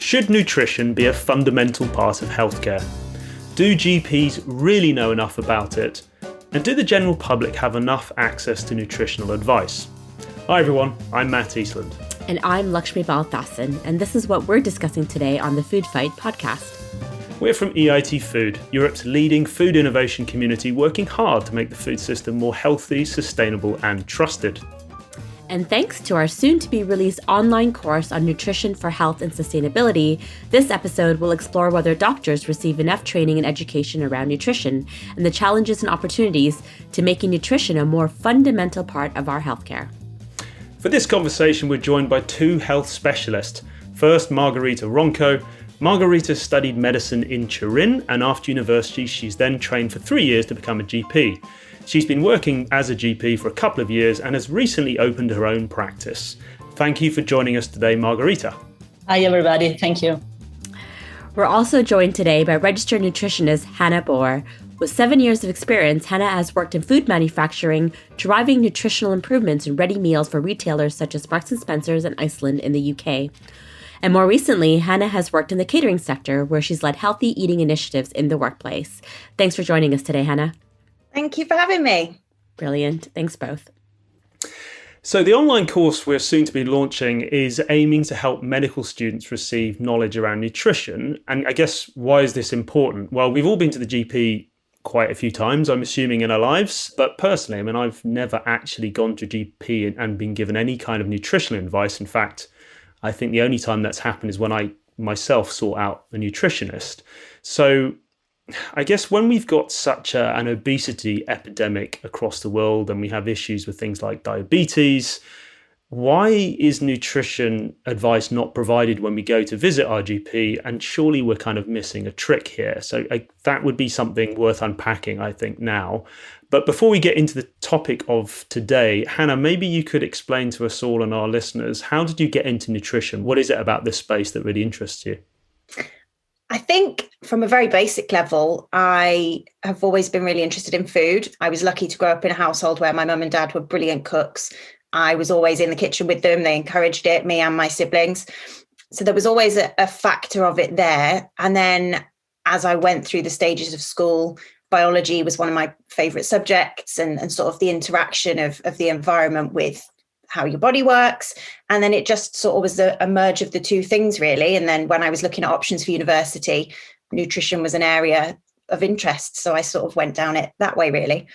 Should nutrition be a fundamental part of healthcare? Do GPs really know enough about it? And do the general public have enough access to nutritional advice? Hi everyone, I'm Matt Eastland. And I'm Lukxmi Balthasan, and this is what we're discussing today on the Food Fight podcast. We're from EIT Food, Europe's leading food innovation community working hard to make the food system more healthy, sustainable and trusted. And thanks to our soon-to-be-released online course on nutrition for health and sustainability, this episode will explore whether doctors receive enough training and education around nutrition and the challenges and opportunities to making nutrition a more fundamental part of our healthcare. For this conversation, we're joined by two health specialists. First, Margherita Ronco. Margherita studied medicine in Turin, and after university, she's then trained for 3 years to become a GP. She's been working as a GP for a couple of years and has recently opened her own practice. Thank you for joining us today, Margherita. Hi, everybody. Thank you. We're also joined today by registered nutritionist Hannah Baugh. With 7 years of experience, Hannah has worked in food manufacturing, driving nutritional improvements in ready meals for retailers such as Marks & Spencer's and Iceland in the UK. And more recently, Hannah has worked in the catering sector where she's led healthy eating initiatives in the workplace. Thanks for joining us today, Hannah. Thank you for having me. Brilliant. Thanks both. So the online course we're soon to be launching is aiming to help medical students receive knowledge around nutrition. And I guess, why is this important? Well, we've all been to the GP quite a few times, I'm assuming, in our lives. But personally, I've never actually gone to GP and been given any kind of nutritional advice. In fact, I think the only time that's happened is when I myself sought out a nutritionist. So I guess when we've got such an obesity epidemic across the world and we have issues with things like diabetes, why is nutrition advice not provided when we go to visit our GP? And surely we're kind of missing a trick here. So that would be something worth unpacking, I think, now. But before we get into the topic of today, Hannah, maybe you could explain to us all and our listeners, how did you get into nutrition? What is it about this space that really interests you? I think from a very basic level, I have always been really interested in food. I was lucky to grow up in a household where my mum and dad were brilliant cooks. I was always in the kitchen with them. They encouraged it, me and my siblings. So there was always a factor of it there. And then as I went through the stages of school, biology was one of my favourite subjects and sort of the interaction of the environment with how your body works. And then it just sort of was a merge of the two things, really. And then when I was looking at options for university, nutrition was an area of interest. So I sort of went down it that way, really.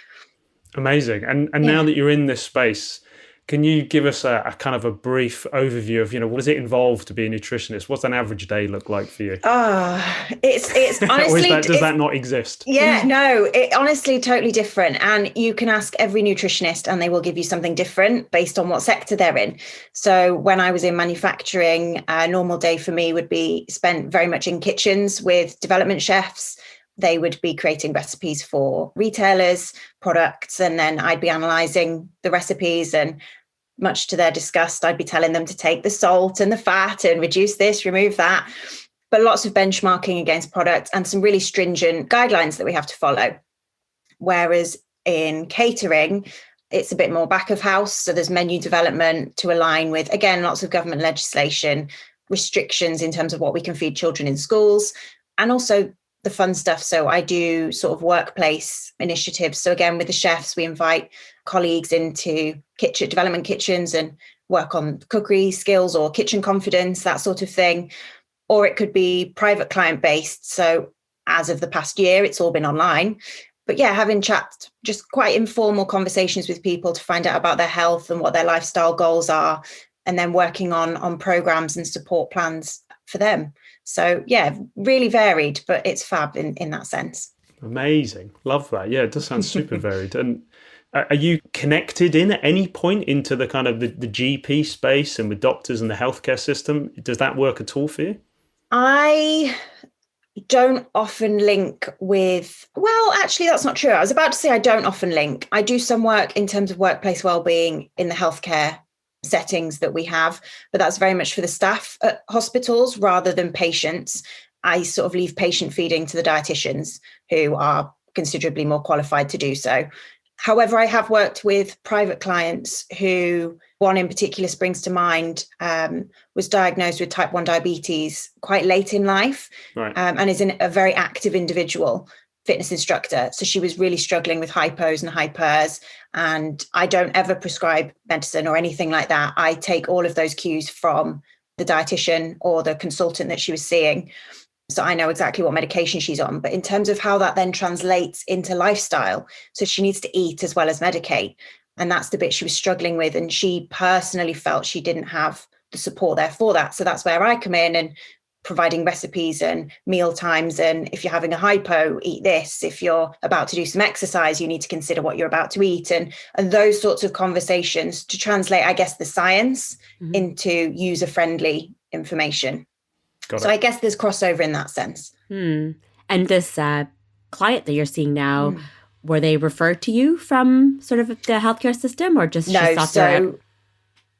Amazing. And now that you're in this space, can you give us a kind of a brief overview of, what does it involve to be a nutritionist? What's an average day look like for you? It's honestly... does that not exist? Yeah, no, it honestly totally different. And you can ask every nutritionist and they will give you something different based on what sector they're in. So when I was in manufacturing, a normal day for me would be spent very much in kitchens with development chefs. They would be creating recipes for retailers, products, and then I'd be analysing the recipes, and much to their disgust, I'd be telling them to take the salt and the fat and reduce this, remove that. But lots of benchmarking against products and some really stringent guidelines that we have to follow. Whereas in catering, it's a bit more back of house. So there's menu development to align with, again, lots of government legislation, restrictions in terms of what we can feed children in schools, and also the fun stuff. So I do sort of workplace initiatives. So again, with the chefs, we invite colleagues into development kitchens and work on cookery skills or kitchen confidence, that sort of thing. Or it could be private client based. So as of the past year, it's all been online. But yeah, having chats, just quite informal conversations with people to find out about their health and what their lifestyle goals are, and then working on programs and support plans for them. So yeah, really varied, but it's fab in that sense. Amazing. Love that. Yeah, it does sound super varied. And are you connected in at any point into the kind of the GP space and with doctors and the healthcare system? Does that work at all for you? I don't often link with, well, actually, that's not true. I was about to say I don't often link. I do some work in terms of workplace wellbeing in the healthcare settings that we have, but that's very much for the staff at hospitals rather than patients. I sort of leave patient feeding to the dietitians who are considerably more qualified to do so. However, I have worked with private clients who, one in particular springs to mind, was diagnosed with type 1 diabetes quite late in life, Right. And is a very active individual, fitness instructor. So she was really struggling with hypos and hypers. And I don't ever prescribe medicine or anything like that. I take all of those cues from the dietitian or the consultant that she was seeing. So I know exactly what medication she's on. But in terms of how that then translates into lifestyle, so she needs to eat as well as medicate. And that's the bit she was struggling with. And she personally felt she didn't have the support there for that. So that's where I come in and providing recipes and meal times. And if you're having a hypo, eat this. If you're about to do some exercise, you need to consider what you're about to eat. And those sorts of conversations to translate, I guess, the science into user-friendly information. So I guess there's crossover in that sense. And this client that you're seeing now, were they referred to you from sort of the healthcare system, or just no? So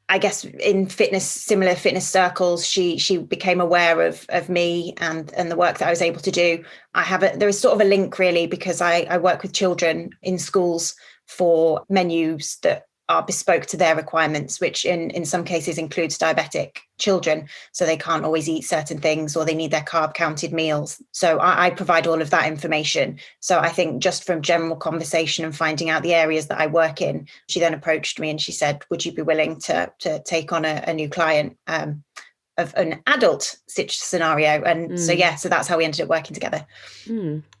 I guess in similar fitness circles, she became aware of me and the work that I was able to do. There is sort of a link really, because I work with children in schools for menus that are bespoke to their requirements, which in some cases includes diabetic children. So they can't always eat certain things, or they need their carb counted meals. So I provide all of that information. So I think just from general conversation and finding out the areas that I work in, she then approached me and she said, would you be willing to take on a new client of an adult scenario? And so that's how we ended up working together.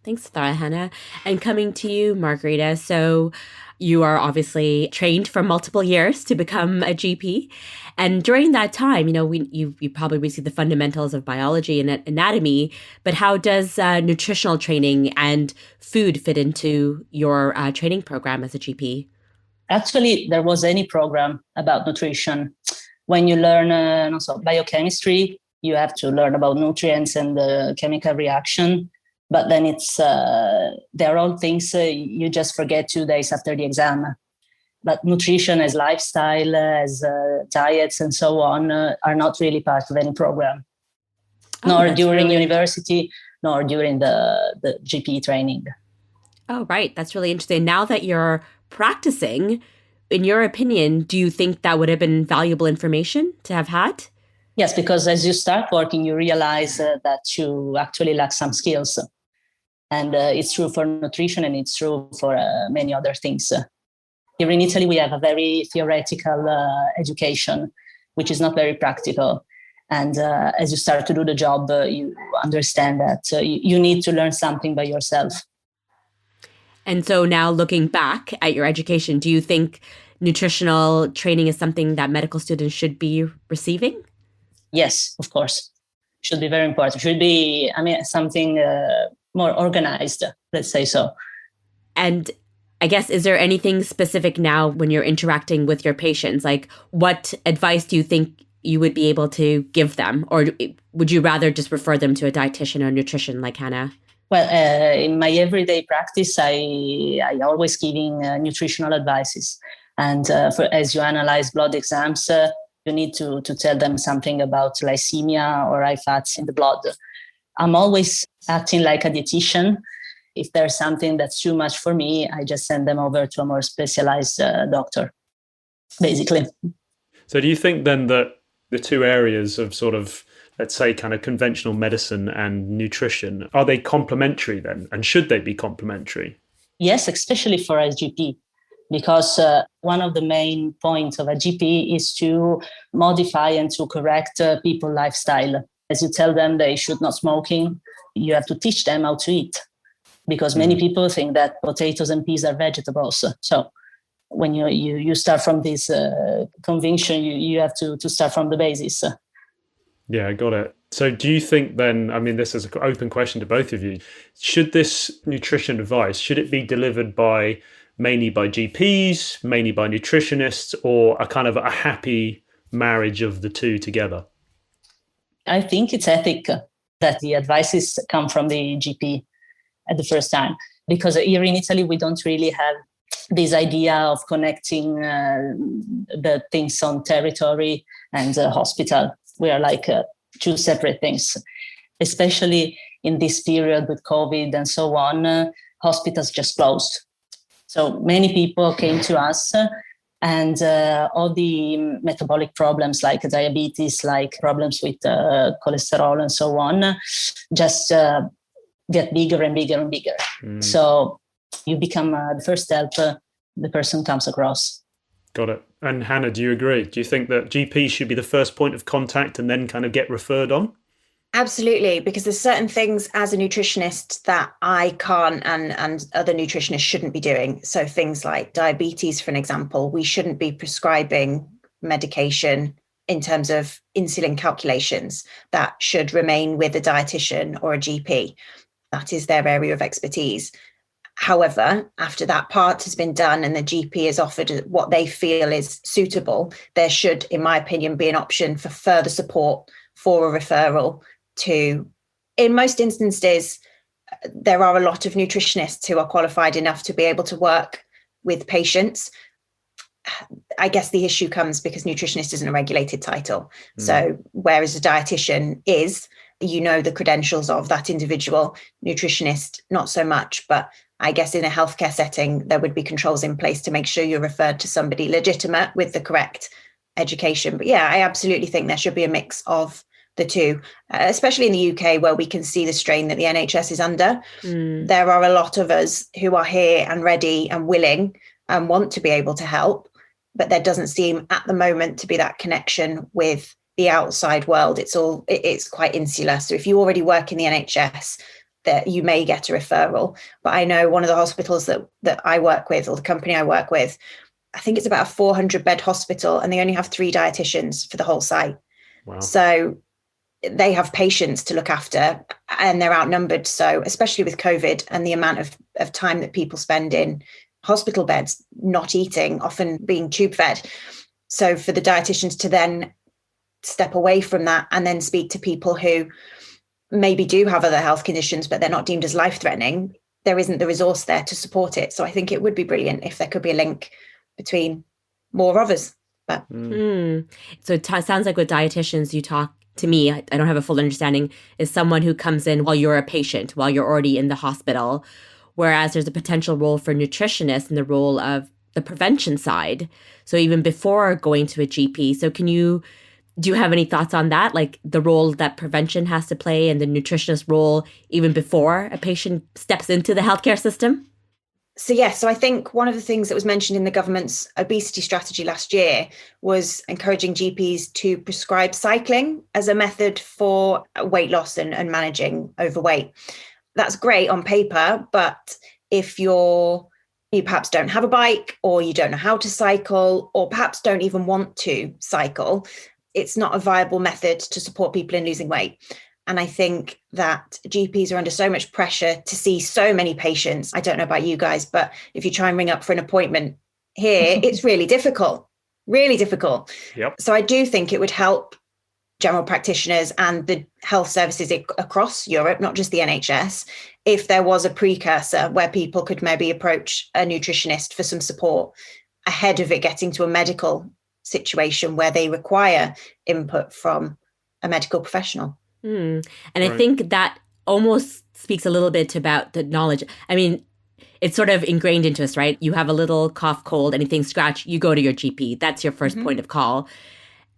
Thanks for that, Hannah. And coming to you, Margherita. So you are obviously trained for multiple years to become a GP. And during that time, you probably received the fundamentals of biology and anatomy, but how does nutritional training and food fit into your training program as a GP? Actually, there was any program about nutrition. When you learn biochemistry, you have to learn about nutrients and the chemical reaction. But then they're all things you just forget 2 days after the exam. But nutrition as lifestyle, as diets and so on are not really part of any program, nor during university, nor during the GP training. Oh, right. That's really interesting. Now that you're practicing, in your opinion, do you think that would have been valuable information to have had? Yes, because as you start working, you realize that you actually lack some skills. And it's true for nutrition, and it's true for many other things. Here in Italy, we have a very theoretical education, which is not very practical. And as you start to do the job, you understand that you need to learn something by yourself. And so now looking back at your education, do you think nutritional training is something that medical students should be receiving? Yes, of course. Should be very important. Should be, something more organized, let's say so. And I guess, is there anything specific now when you're interacting with your patients? Like, what advice do you think you would be able to give them? Or would you rather just refer them to a dietitian or nutrition like Hannah? Well, in my everyday practice, I always giving nutritional advices. And as you analyze blood exams, you need to tell them something about glycemia or high fats in the blood. I'm always acting like a dietitian. If there's something that's too much for me, I just send them over to a more specialized doctor, basically. So do you think then that the two areas of sort of, let's say, kind of conventional medicine and nutrition, are they complementary then? And should they be complementary? Yes, especially for a GP, because one of the main points of a GP is to modify and to correct people's lifestyle. As you tell them they should not smoking, you have to teach them how to eat, because many people think that potatoes and peas are vegetables. So when you start from this conviction, you have to start from the basis. Yeah, I got it. So do you think then, this is an open question to both of you, should this nutrition advice, should it be delivered mainly by GPs, mainly by nutritionists, or a kind of a happy marriage of the two together? I think it's ethical that the advices come from the GP at the first time, because here in Italy, we don't really have this idea of connecting the things on territory and hospital. We are like two separate things, especially in this period with COVID and so on. Hospitals just closed. So many people came to us and all the metabolic problems like diabetes, like problems with cholesterol and so on, just get bigger and bigger and bigger. So you become the first help the person comes across. Got it. And Hannah, do you agree? Do you think that GP should be the first point of contact and then kind of get referred on? Absolutely, because there's certain things as a nutritionist that I can't and other nutritionists shouldn't be doing. So things like diabetes, for an example, we shouldn't be prescribing medication in terms of insulin calculations. That should remain with a dietitian or a GP. That is their area of expertise. However, after that part has been done and the GP has offered what they feel is suitable, there should, in my opinion, be an option for further support for a referral to, in most instances, there are a lot of nutritionists who are qualified enough to be able to work with patients. I guess the issue comes because nutritionist isn't a regulated title. So whereas a dietitian is, you know the credentials of that individual, nutritionist, not so much. But I guess in a healthcare setting, there would be controls in place to make sure you're referred to somebody legitimate with the correct education. But yeah, I absolutely think there should be a mix of the two, especially in the UK where we can see the strain that the NHS is under. There are a lot of us who are here and ready and willing and want to be able to help, but there doesn't seem at the moment to be that connection with the outside world. It's quite insular. So if you already work in the NHS, that you may get a referral. But I know one of the hospitals that I work with, or the company I work with, I think it's about a 400-bed hospital, and they only have 3 dietitians for the whole site. Wow. So they have patients to look after, and they're outnumbered. So especially with COVID and the amount of time that people spend in hospital beds, not eating, often being tube fed. So for the dietitians to then step away from that and then speak to people who maybe do have other health conditions, but they're not deemed as life-threatening, there isn't the resource there to support it. So I think it would be brilliant if there could be a link between more of us. But So it sounds like with dietitians, you talk to me, I don't have a full understanding, is someone who comes in while you're a patient, while you're already in the hospital, whereas there's a potential role for nutritionists in the role of the prevention side. So even before going to a GP. So do you have any thoughts on that? Like the role that prevention has to play and the nutritionist role even before a patient steps into the healthcare system? So I think one of the things that was mentioned in the government's obesity strategy last year was encouraging GPs to prescribe cycling as a method for weight loss and managing overweight. That's great on paper, but if you perhaps don't have a bike, or you don't know how to cycle, or perhaps don't even want to cycle, it's not a viable method to support people in losing weight. And I think that GPs are under so much pressure to see so many patients. I don't know about you guys, but if you try and ring up for an appointment here, it's really difficult, really difficult. Yep. So I do think it would help general practitioners and the health services across Europe, not just the NHS, if there was a precursor where people could maybe approach a nutritionist for some support ahead of it getting to a medical situation where they require input from a medical professional. And I think that almost speaks a little bit about the knowledge. I mean, it's sort of ingrained into us, right? You have a little cough, cold, anything scratch, you go to your GP. That's your first point of call.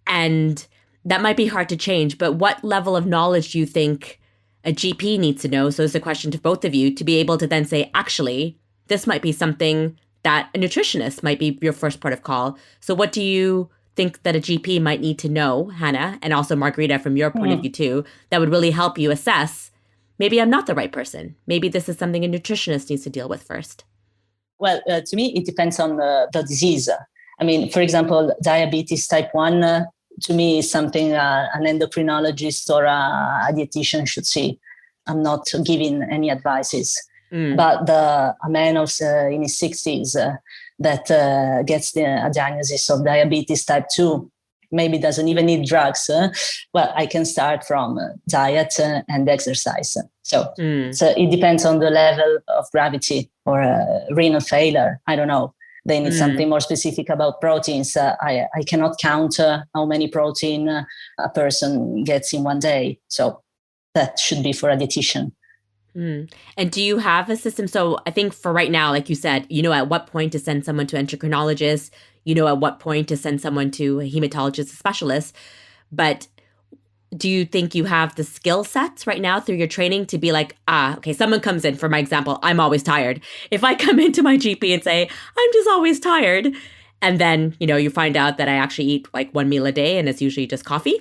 And that might be hard to change, but what level of knowledge do you think a GP needs to know? So it's a question to both of you to be able to then say, actually, this might be something that a nutritionist might be your first port of call. So what do you think that a GP might need to know, Hannah, and also Margherita, from your point of view too, that would really help you assess, maybe I'm not the right person. Maybe this is something a nutritionist needs to deal with first. Well, to me, it depends on the disease. I mean, for example, diabetes type 1, to me, is something an endocrinologist or a dietitian should see. I'm not giving any advices. But a man of in his 60s that gets a diagnosis of diabetes type 2, maybe doesn't even need drugs. Well, I can start from diet and exercise. So it depends on the level of gravity or renal failure. I don't know. They need something more specific about proteins. I cannot count how many protein a person gets in one day. So that should be for a dietitian. And do you have a system? So I think for right now, like you said, you know at what point to send someone to endocrinologist, you know at what point to send someone to a hematologist, a specialist. But do you think you have the skill sets right now through your training to be like, okay, someone comes in, for my example, I'm always tired. If I come into my GP and say, I'm just always tired, and then, you find out that I actually eat like one meal a day and it's usually just coffee.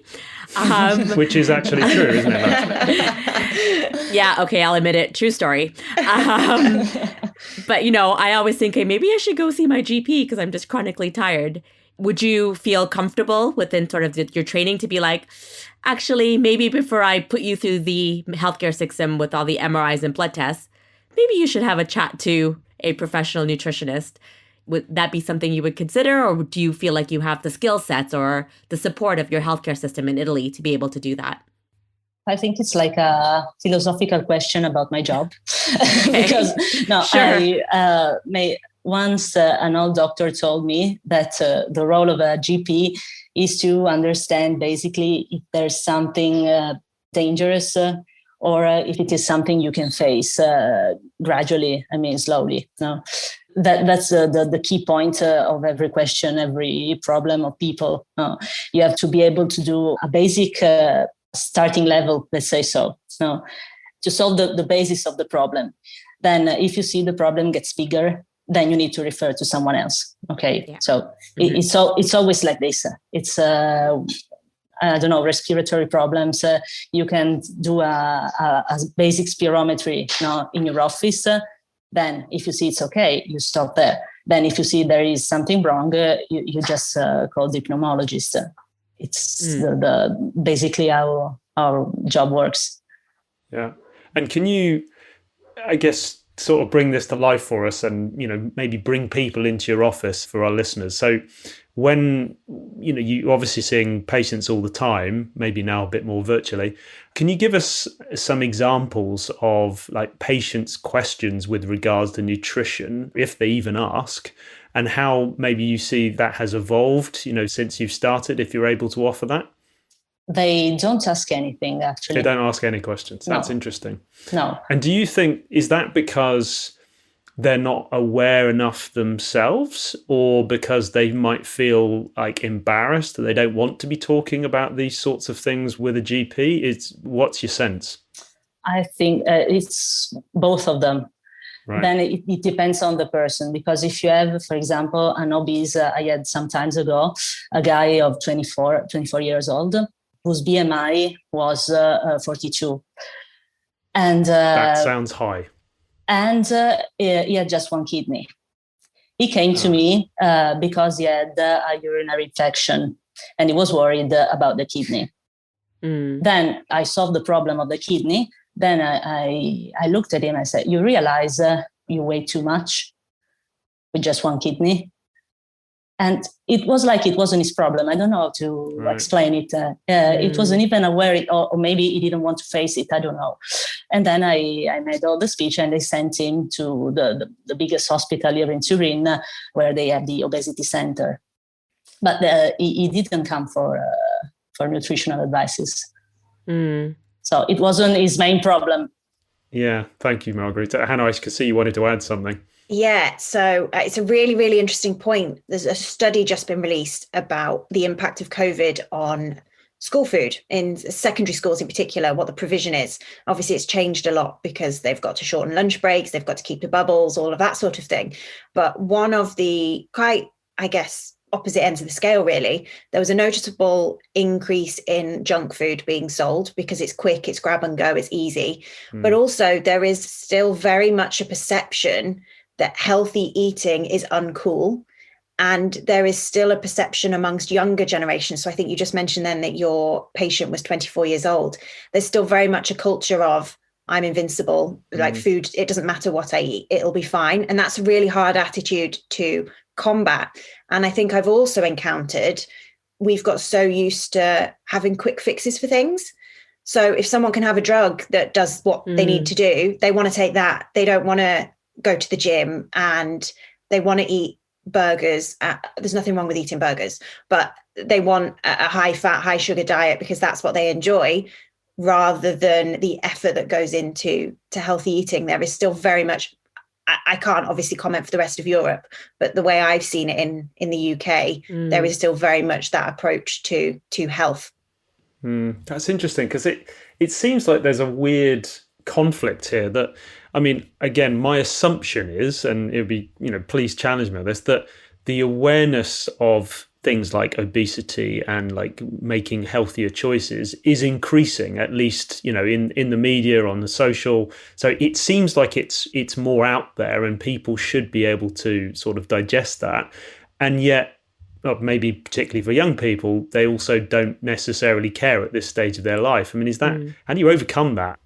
Which is actually true, isn't it? Yeah, okay, I'll admit it. True story. But, I always think, hey, maybe I should go see my GP because I'm just chronically tired. Would you feel comfortable within sort of your training to be like, actually, maybe before I put you through the healthcare system with all the MRIs and blood tests, maybe you should have a chat to a professional nutritionist? Would that be something you would consider, or do you feel like you have the skill sets or the support of your healthcare system in Italy to be able to do that? I think it's like a philosophical question about my job. Because Sure. Once an old doctor told me that the role of a GP is to understand basically if there's something dangerous or if it is something you can face gradually, slowly. No? That's the key point of every question, every problem of people. You have to be able to do a basic starting level, let's say so, to solve the basis of the problem. Then if you see the problem gets bigger, then you need to refer to someone else. Okay. Yeah. So it's always like this. It's, respiratory problems. You can do a basic spirometry in your office. Then if you see it's okay, you stop there. Then if you see there is something wrong, you just call the pneumologist. It's the basically how our job works. Yeah. And can you, I guess, sort of bring this to life for us and, maybe bring people into your office for our listeners? So when, you're obviously seeing patients all the time, maybe now a bit more virtually, can you give us some examples of like patients' questions with regards to nutrition, if they even ask, and how maybe you see that has evolved, since you've started, if you're able to offer that? They don't ask anything, actually. They don't ask any questions. No. That's interesting. No. And do you think, is that because they're not aware enough themselves, or because they might feel like embarrassed that they don't want to be talking about these sorts of things with a GP? What's your sense? I think it's both of them. Right. Then it depends on the person, because if you have, for example, an obese, I had some times ago, a guy of 24 years old, whose BMI was 42. And that sounds high. And he had just one kidney. He came to me because he had a urinary infection and he was worried about the kidney. Then I solved the problem of the kidney. Then I looked at him and I said, you realize you weigh too much with just one kidney? And it was like it wasn't his problem. I don't know how to explain it. It wasn't even aware, or maybe he didn't want to face it. I don't know. And then I made all the speech and I sent him to the biggest hospital here in Turin, where they have the obesity center. But he didn't come for nutritional advices. So it wasn't his main problem. Yeah, thank you, Margherita. Hannah, I could see you wanted to add something. Yeah, so it's a really, really interesting point. There's a study just been released about the impact of COVID on school food in secondary schools in particular, what the provision is. Obviously, it's changed a lot because they've got to shorten lunch breaks, they've got to keep the bubbles, all of that sort of thing. But one of the quite, I guess, opposite ends of the scale, really, there was a noticeable increase in junk food being sold because it's quick, it's grab and go, it's easy. But also there is still very much a perception that healthy eating is uncool. And there is still a perception amongst younger generations. So I think you just mentioned then that your patient was 24 years old. There's still very much a culture of, I'm invincible, like food, it doesn't matter what I eat, it'll be fine. And that's a really hard attitude to combat. And I think I've also encountered, we've got so used to having quick fixes for things. So if someone can have a drug that does what they need to do, they want to take that. They don't want to go to the gym and they want to eat burgers. There's nothing wrong with eating burgers, but they want a high fat, high sugar diet because that's what they enjoy. rather than the effort that goes into healthy eating. There is still very much, I can't obviously comment for the rest of Europe, but the way I've seen it in the UK, there is still very much that approach to health. That's interesting, because it seems like there's a weird conflict here that, I mean, again, my assumption is, and it would be, please challenge me on this, that the awareness of things like obesity and like making healthier choices is increasing, at least, in the media, on the social. So it seems like it's more out there and people should be able to sort of digest that. And yet, maybe particularly for young people, they also don't necessarily care at this stage of their life. I mean, how do you overcome that?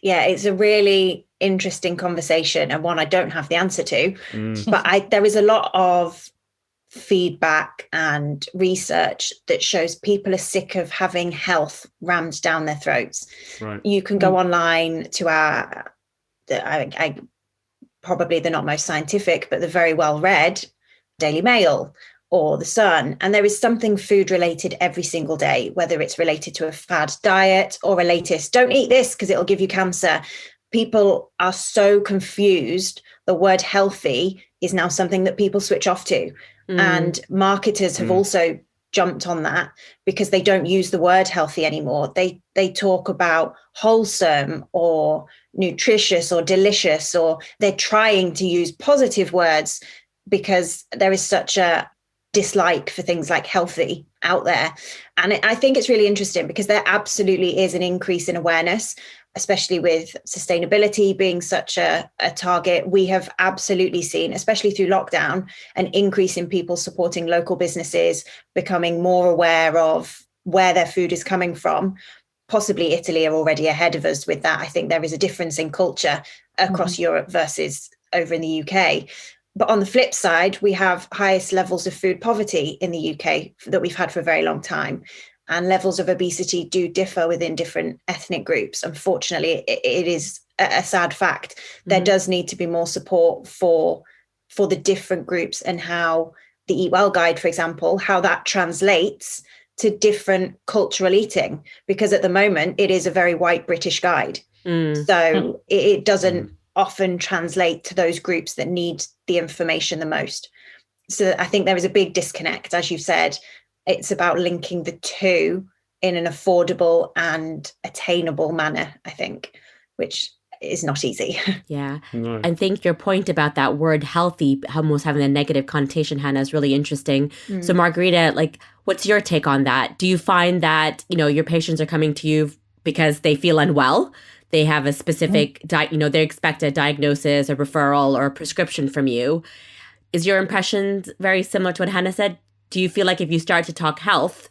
Yeah, it's a really interesting conversation, and one I don't have the answer to. But there is a lot of feedback and research that shows people are sick of having health rammed down their throats. Right. You can go online to probably they're not most scientific, but they're very well read, Daily Mail or The Sun. And there is something food related every single day, whether it's related to a fad diet or a latest, don't eat this because it'll give you cancer. People are so confused. The word healthy is now something that people switch off to. And marketers have also jumped on that because they don't use the word healthy anymore. They talk about wholesome or nutritious or delicious, or they're trying to use positive words because there is such a dislike for things like healthy out there. And I think it's really interesting because there absolutely is an increase in awareness, especially with sustainability being such a target. We have absolutely seen, especially through lockdown, an increase in people supporting local businesses, becoming more aware of where their food is coming from. Possibly Italy are already ahead of us with that. I think there is a difference in culture across Europe versus over in the UK. But on the flip side, we have highest levels of food poverty in the UK that we've had for a very long time. And levels of obesity do differ within different ethnic groups. Unfortunately, it is a sad fact. There does need to be more support for the different groups, and how the Eat Well guide, for example, how that translates to different cultural eating. Because at the moment, it is a very white British guide. So it doesn't often translate to those groups that need the information the most. So I think there is a big disconnect, as you've said. It's about linking the two in an affordable and attainable manner, I think, which is not easy. Yeah. No. I think your point about that word healthy almost having a negative connotation, Hannah, is really interesting. So Margherita, what's your take on that? Do you find that, your patients are coming to you because they feel unwell? They have a specific, they expect a diagnosis, a referral, or a prescription from you. Is your impression very similar to what Hannah said? Do you feel like if you start to talk health,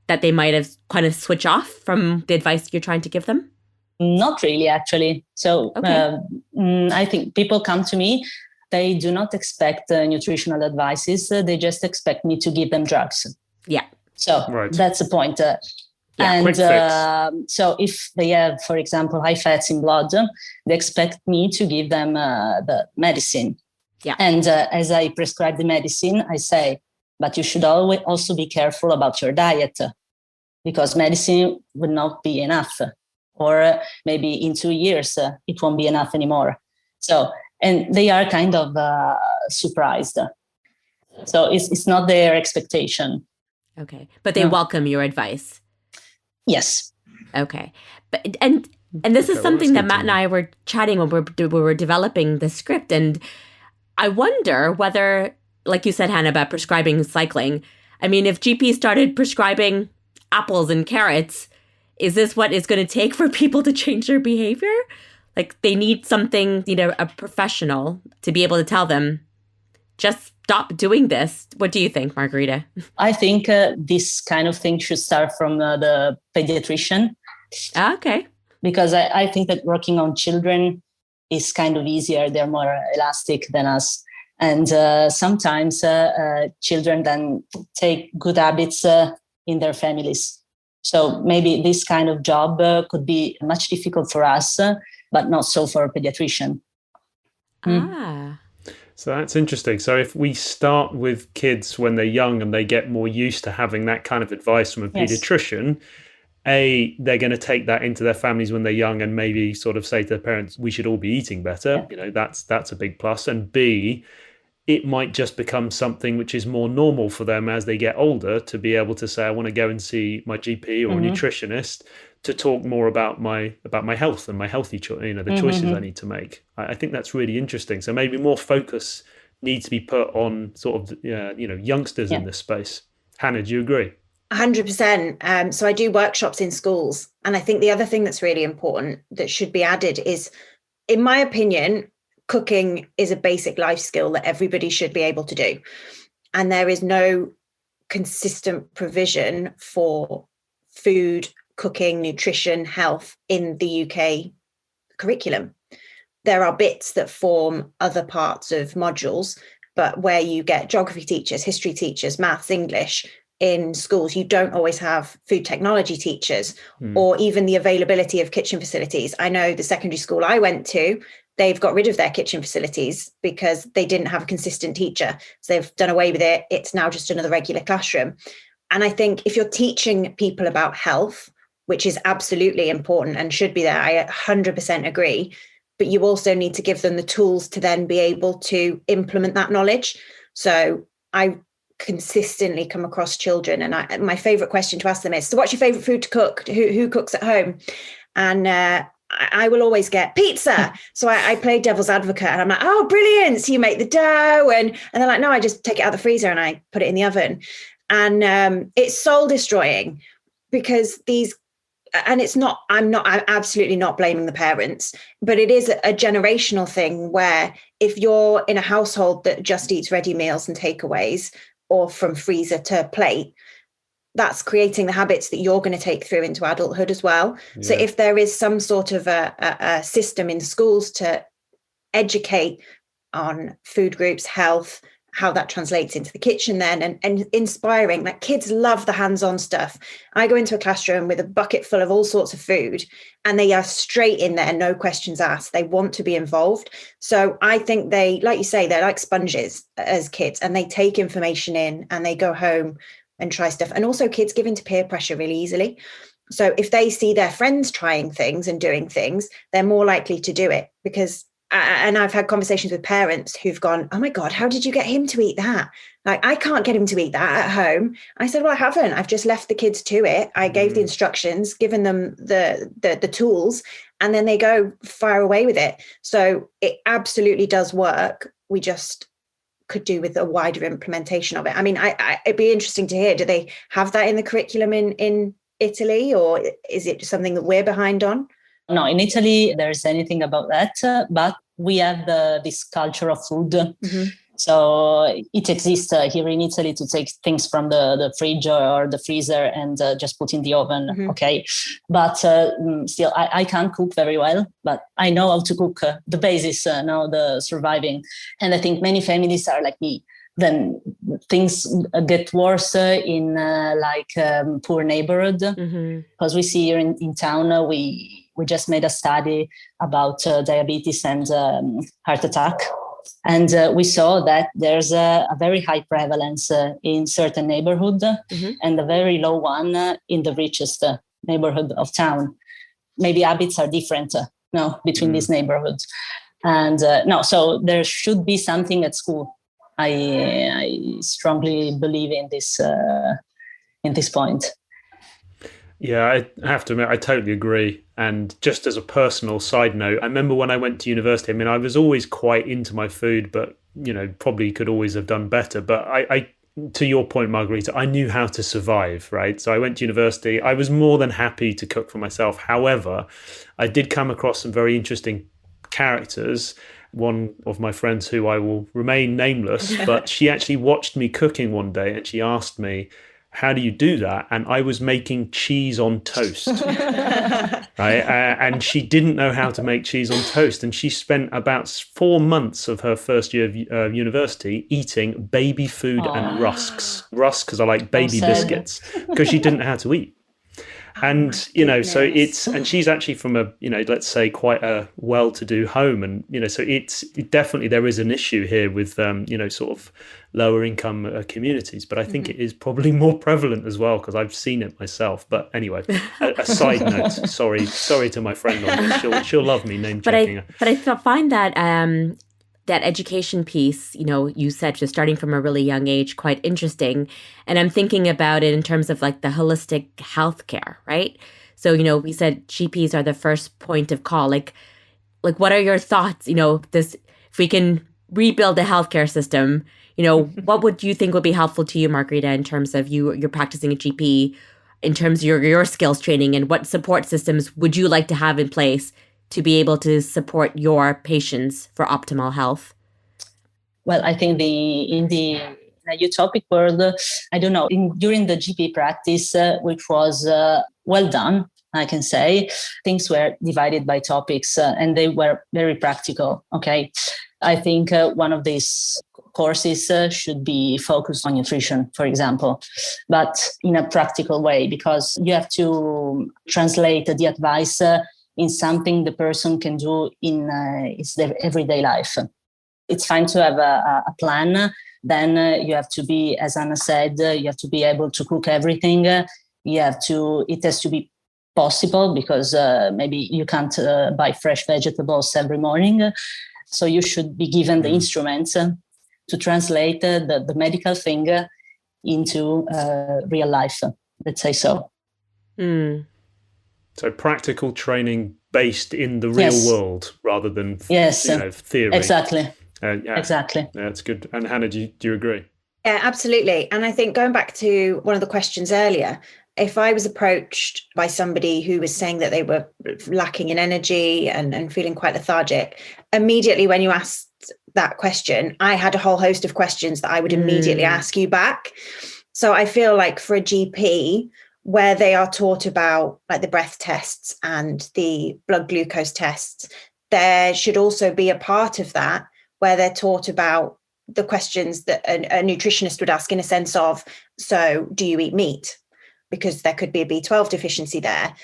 that they might have kind of switch off from the advice you're trying to give them? Not really, actually. So I think people come to me, they do not expect nutritional advices. They just expect me to give them drugs. Yeah. So that's the point. And so if they have, for example, high fats in blood, they expect me to give them the medicine. Yeah. And as I prescribe the medicine, I say, but you should always also be careful about your diet, because medicine would not be enough. Or maybe in 2 years, it won't be enough anymore. So, and they are kind of surprised. So it's not their expectation. Okay. But they welcome your advice. Yes. Okay. But and this is something that Matt and I were chatting when we were developing the script. And I wonder whether, like you said, Hannah, about prescribing cycling. I mean, if GPs started prescribing apples and carrots, is this what it's going to take for people to change their behavior? Like they need something, a professional to be able to tell them, just stop doing this. What do you think, Margherita? I think this kind of thing should start from the pediatrician. Okay. Because I think that working on children is kind of easier. They're more elastic than us. And sometimes children then take good habits in their families. So maybe this kind of job could be much difficult for us, but not so for a pediatrician. So that's interesting. So if we start with kids when they're young and they get more used to having that kind of advice from a pediatrician, they're going to take that into their families when they're young and maybe sort of say to their parents, we should all be eating better. That's a big plus. And B, it might just become something which is more normal for them as they get older to be able to say, I want to go and see my GP or a nutritionist to talk more about my health and my healthy the choices I need to make. I think that's really interesting. So maybe more focus needs to be put on sort of youngsters in this space. Hannah, do you agree? 100%. So I do workshops in schools. And I think the other thing that's really important that should be added is, in my opinion, cooking is a basic life skill that everybody should be able to do. And there is no consistent provision for food, cooking, nutrition, health in the UK curriculum. There are bits that form other parts of modules, but where you get geography teachers, history teachers, maths, English, in schools, you don't always have food technology teachers or even the availability of kitchen facilities. I know the secondary school I went to, they've got rid of their kitchen facilities because they didn't have a consistent teacher. So they've done away with it. It's now just another regular classroom. And I think if you're teaching people about health, which is absolutely important and should be there, I 100% agree, but you also need to give them the tools to then be able to implement that knowledge. So I consistently come across children, and my favorite question to ask them is, so what's your favorite food to cook? Who cooks at home? And I will always get pizza. So I play devil's advocate, and I'm like, oh, brilliant. So you make the dough, and they're like, no, I just take it out of the freezer and I put it in the oven. And it's soul destroying because I'm absolutely not blaming the parents, but it is a generational thing where if you're in a household that just eats ready meals and takeaways, or from freezer to plate, that's creating the habits that you're going to take through into adulthood as well. Yeah. So if there is some sort of a system in schools to educate on food groups, health, how that translates into the kitchen then, and inspiring, like kids love the hands-on stuff. I go into a classroom with a bucket full of all sorts of food and they are straight in there, no questions asked. They want to be involved. So I think they, like you say, they're like sponges as kids, and they take information in and they go home and try stuff. And also kids give into peer pressure really easily. So if they see their friends trying things and doing things, they're more likely to do it. Because and I've had conversations with parents who've gone, oh my God, how did you get him to eat that? Like, I can't get him to eat that at home. I said, well, I haven't. I've just left the kids to it. I gave the instructions, given them the tools, and then they go fire away with it. So it absolutely does work. We just could do with a wider implementation of it. I mean, it'd be interesting to hear, do they have that in the curriculum in Italy, or is it something that we're behind on? No, in Italy, there's anything about that, but we have this culture of food. Mm-hmm. So it exists here in Italy to take things from the fridge or the freezer and just put in the oven. Mm-hmm. Okay. But still, I can't cook very well, but I know how to cook the basis, the surviving. And I think many families are like me. Then things get worse in poor neighborhood, because we see here in town, we just made a study about diabetes and heart attack. And we saw that there's a very high prevalence in certain neighborhood and a very low one in the richest neighborhood of town. Maybe habits are different between these neighborhoods. And so there should be something at school. I strongly believe in this point. Yeah, I have to admit, I totally agree. And just as a personal side note, I remember when I went to university, I mean, I was always quite into my food, but, probably could always have done better. But I to your point, Margherita, I knew how to survive, right? So I went to university. I was more than happy to cook for myself. However, I did come across some very interesting characters. One of my friends, who I will remain nameless, but she actually watched me cooking one day and she asked me, how do you do that? And I was making cheese on toast, right? And she didn't know how to make cheese on toast. And she spent about 4 months of her first year of university eating baby food and rusks. Rusks are like baby biscuits, because she didn't know how to eat. And, so and she's actually from a, let's say quite a well-to-do home. And, so definitely there is an issue here with, sort of lower income communities. But I think it is probably more prevalent as well, because I've seen it myself. But anyway, a side note, sorry to my friend on this. She'll love me name checking. But I find that that education piece, you said just starting from a really young age, quite interesting. And I'm thinking about it in terms of like the holistic healthcare, right? So, we said GPs are the first point of call. Like what are your thoughts? If we can rebuild the healthcare system, what would you think would be helpful to you, Margherita, in terms of you're practicing a GP, in terms of your skills training, and what support systems would you like to have in place to be able to support your patients for optimal health? Well, I think in the utopic world, I don't know, during the GP practice, which was well done, I can say, things were divided by topics and they were very practical. Okay. I think one of these courses should be focused on nutrition, for example, but in a practical way, because you have to translate the advice in something the person can do in their everyday life. It's fine to have a plan. Then you have to be, as Anna said, you have to be able to cook everything. It has to be possible, because maybe you can't buy fresh vegetables every morning. So you should be given the instruments to translate the medical thing into real life, let's say so. Mm. So practical training based in the real world rather than theory. Exactly. Exactly. Yeah, that's good. And Hannah, do you agree? Yeah, absolutely. And I think going back to one of the questions earlier, if I was approached by somebody who was saying that they were lacking in energy and feeling quite lethargic, immediately when you asked that question, I had a whole host of questions that I would immediately ask you back. So I feel like for a GP, where they are taught about like the breath tests and the blood glucose tests, there should also be a part of that where they're taught about the questions that a nutritionist would ask, in a sense of, so do you eat meat? Because there could be a B12 deficiency there.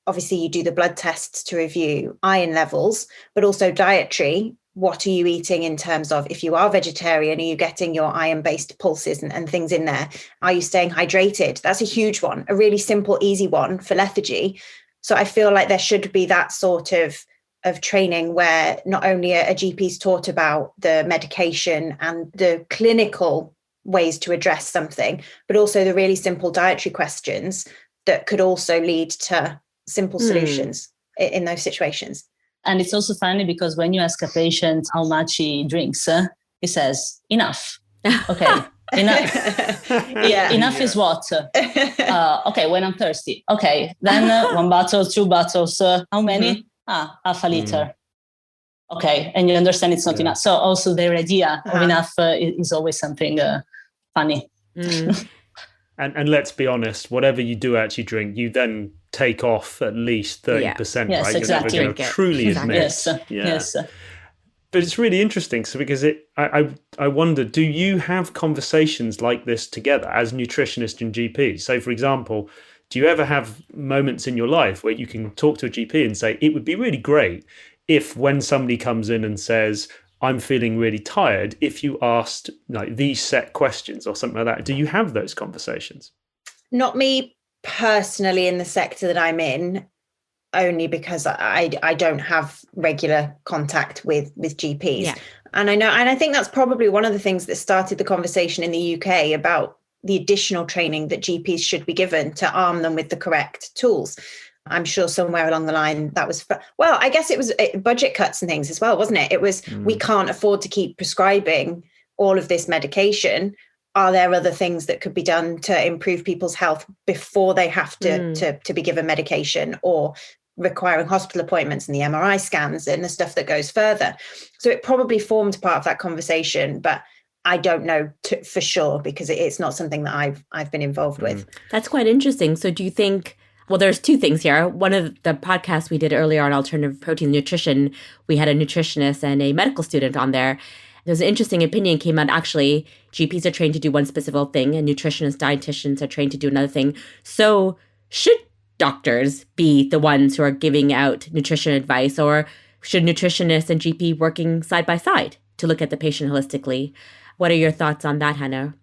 Obviously, you do the blood tests to review iron levels, but also dietary. What are you eating in terms of, if you are vegetarian, are you getting your iron-based pulses and things in there? Are you staying hydrated? That's a huge one, a really simple, easy one for lethargy. So I feel like there should be that sort of training where not only a GP is taught about the medication and the clinical ways to address something, but also the really simple dietary questions that could also lead to simple solutions in those situations. And it's also funny because when you ask a patient how much he drinks, he says, enough. Okay, enough. Enough is what? Okay, when I'm thirsty. Okay, then 1 bottle, 2 bottles. How many? Half a liter. Okay, and you understand it's not enough. So also their idea of enough is always something funny. And let's be honest, whatever you do actually drink, you then take off at least 30%, yes, right? Exactly. You're never going to truly admit. Yes. But it's really interesting. So because I wonder, do you have conversations like this together as nutritionists and GPs? So for example, do you ever have moments in your life where you can talk to a GP and say, it would be really great if when somebody comes in and says, I'm feeling really tired, if you asked like these set questions or something like that, do you have those conversations? Not me personally in the sector that I'm in, only because I don't have regular contact with GPs. Yeah. And I think that's probably one of the things that started the conversation in the UK about the additional training that GPs should be given to arm them with the correct tools. I'm sure somewhere along the line that was, well, I guess it was budget cuts and things as well, wasn't it? It was, we can't afford to keep prescribing all of this medication. Are there other things that could be done to improve people's health before they have to be given medication, or requiring hospital appointments and the MRI scans and the stuff that goes further? So it probably formed part of that conversation, but I don't know for sure, because it's not something that I've been involved with. That's quite interesting. So do you think, well, there's two things here. One of the podcasts we did earlier on alternative protein nutrition, we had a nutritionist and a medical student on there. There's an interesting opinion came out. Actually, GPs are trained to do one specific thing and nutritionists, dietitians are trained to do another thing. So should doctors be the ones who are giving out nutrition advice, or should nutritionists and GP working side by side to look at the patient holistically? What are your thoughts on that, Hannah?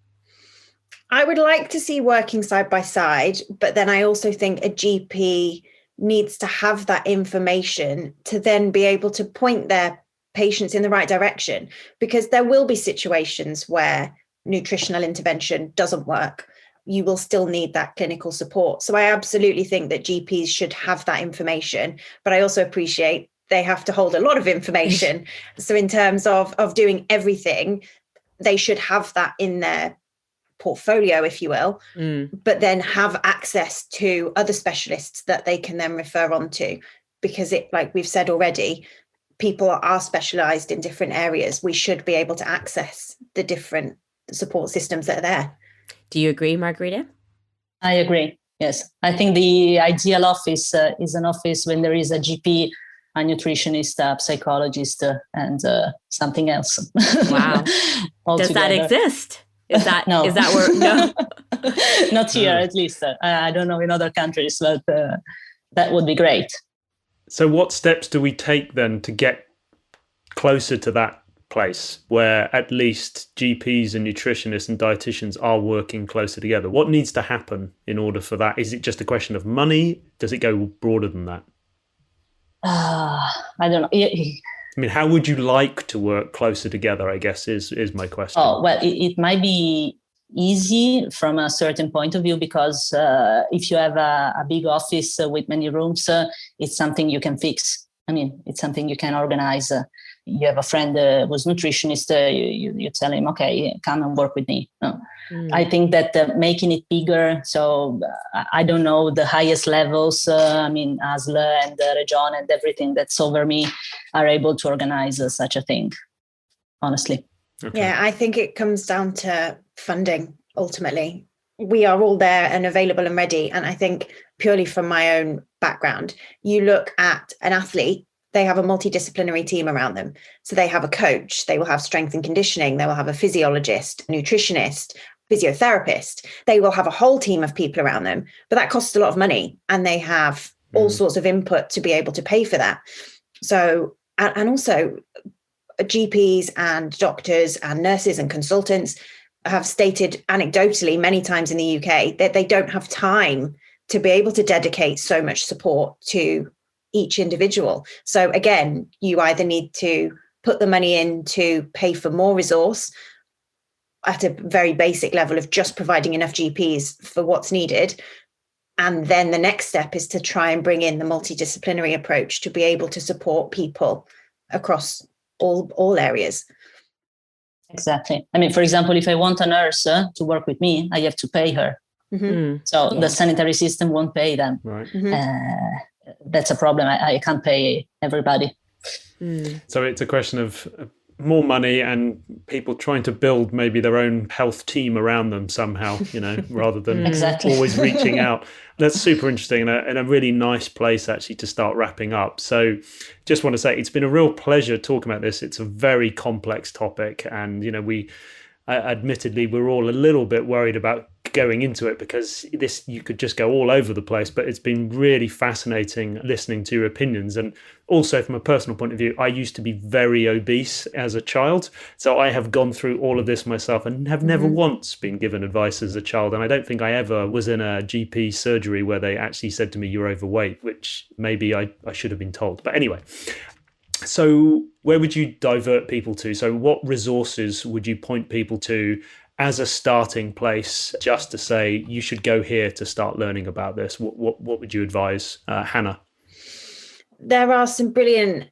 I would like to see working side by side, but then I also think a GP needs to have that information to then be able to point their patients in the right direction, because there will be situations where nutritional intervention doesn't work. You will still need that clinical support. So I absolutely think that GPs should have that information, but I also appreciate they have to hold a lot of information. So in terms of doing everything, they should have that in their portfolio, if you will, but then have access to other specialists that they can then refer on to, because it, like we've said already, people are specialized in different areas. We should be able to access the different support systems that are there. Do you agree, Margherita? I agree. Yes. I think the ideal office is an office when there is a GP, a nutritionist, a psychologist, and something else. Wow. Does that exist? Is that no? Is that where? No, not here, at least. I don't know in other countries, but that would be great. So, what steps do we take then to get closer to that place where at least GPs and nutritionists and dietitians are working closer together? What needs to happen in order for that? Is it just a question of money? Does it go broader than that? I don't know. I mean, how would you like to work closer together, I guess, is my question. Oh, well, it might be easy from a certain point of view, because if you have a big office with many rooms, it's something you can fix. I mean, it's something you can organize. You have a friend who's nutritionist, you tell him, okay, come and work with me. No. I think that making it bigger, so I don't know the highest levels, I mean, ASLA and Region and everything that's over me are able to organize such a thing, honestly. Okay. Yeah, I think it comes down to funding, ultimately. We are all there and available and ready. And I think purely from my own background, you look at an athlete, they have a multidisciplinary team around them. So they have a coach, they will have strength and conditioning, they will have a physiologist, nutritionist, physiotherapist. They will have a whole team of people around them, but that costs a lot of money, and they have all sorts of input to be able to pay for that. So, and also GPs and doctors and nurses and consultants have stated anecdotally many times in the UK that they don't have time to be able to dedicate so much support to each individual. So again, you either need to put the money in to pay for more resource at a very basic level of just providing enough GPs for what's needed. And then the next step is to try and bring in the multidisciplinary approach to be able to support people across all areas. Exactly. I mean, for example, if I want a nurse to work with me, I have to pay her. So the sanitary system won't pay them. Right. That's a problem. I can't pay everybody. So it's a question of more money and people trying to build maybe their own health team around them somehow, rather than always reaching out. That's super interesting and a really nice place actually to start wrapping up. So just want to say it's been a real pleasure talking about this. It's a very complex topic, and we admittedly we're all a little bit worried about going into it because you could just go all over the place, but it's been really fascinating listening to your opinions. And also from a personal point of view, I used to be very obese as a child, so I have gone through all of this myself and have never once been given advice as a child, and I don't think I ever was in a GP surgery where they actually said to me you're overweight, which maybe I should have been told. But anyway, so where would you divert people to? So what resources would you point people to as a starting place, just to say you should go here to start learning about this? What would you advise, Hannah? There are some brilliant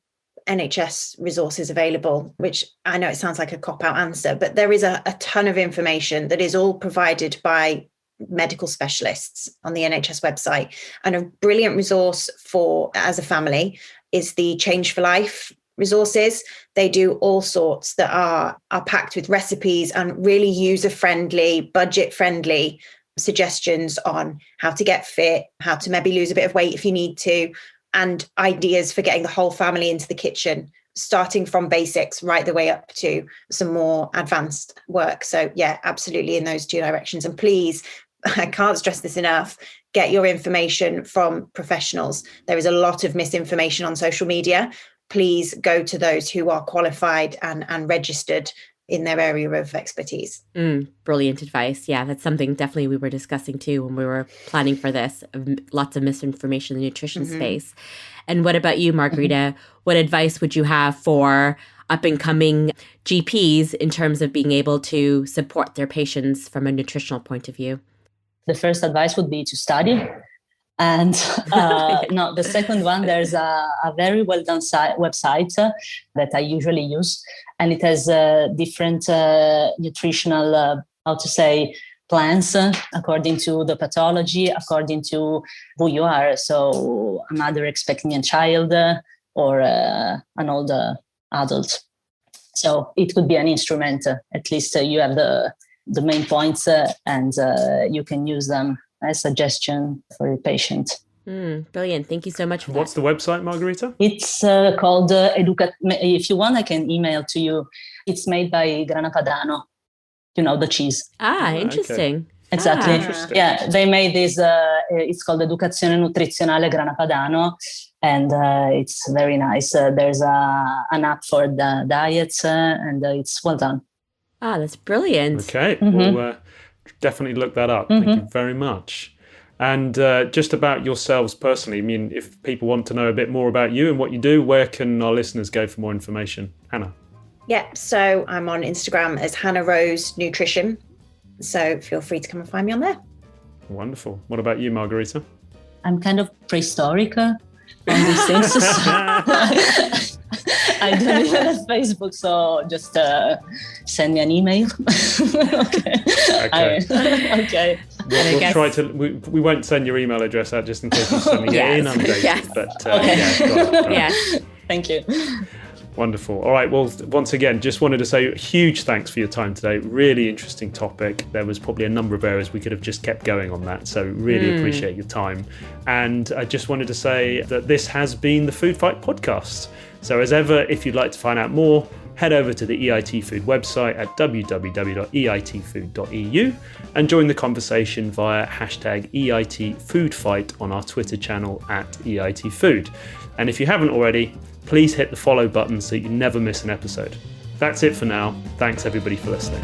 NHS resources available, which I know it sounds like a cop-out answer, but there is a ton of information that is all provided by medical specialists on the NHS website. And a brilliant resource for as a family is the Change for Life resources. They do all sorts that are packed with recipes and really user-friendly, budget-friendly suggestions on how to get fit, how to maybe lose a bit of weight if you need to, and ideas for getting the whole family into the kitchen, starting from basics right the way up to some more advanced work. So yeah, absolutely in those two directions. And please I can't stress this enough, get your information from professionals. There is a lot of misinformation on social media. Please go to those who are qualified and registered in their area of expertise. Brilliant advice. Yeah, that's something definitely we were discussing too when we were planning for this. Lots of misinformation in the nutrition space. And what about you, Margherita? What advice would you have for up and coming GPs in terms of being able to support their patients from a nutritional point of view? The first advice would be to study. And no, the second one, there's a very well done website that I usually use, and it has different nutritional, plans according to the pathology, according to who you are. So a mother expecting a child or an older adult. So it could be an instrument. At least you have the main points and you can use them as suggestion for your patient. Brilliant. Thank you so much for What's the website, Margherita? It's called if you want, I can email to you. It's made by Grana Padano, the cheese. Interesting. Okay. Exactly. Interesting. Yeah, they made this. It's called Educazione Nutrizionale Grana Padano, and it's very nice. There's an app for the diets, and it's well done. That's brilliant. Okay, we'll definitely look that up. Thank you very much. And just about yourselves personally, I mean, if people want to know a bit more about you and what you do, where can our listeners go for more information? Hannah? Yeah, so I'm on Instagram as Hannah Rose Nutrition. So feel free to come and find me on there. Wonderful. What about you, Margherita? I'm kind of prehistoric on these things. I don't even have Facebook, so just send me an email. Okay. We'll try to. We won't send your email address out just in case you're sending it inundated. Yes. But got it. Yes. Thank you. Wonderful. All right. Well, once again, just wanted to say huge thanks for your time today. Really interesting topic. There was probably a number of areas we could have just kept going on that. So really appreciate your time. And I just wanted to say that this has been the Food Fight podcast. So as ever, if you'd like to find out more, head over to the EIT Food website at www.eitfood.eu and join the conversation via hashtag EIT Food Fight on our Twitter channel at EIT Food. And if you haven't already, please hit the follow button so you never miss an episode. That's it for now. Thanks everybody for listening.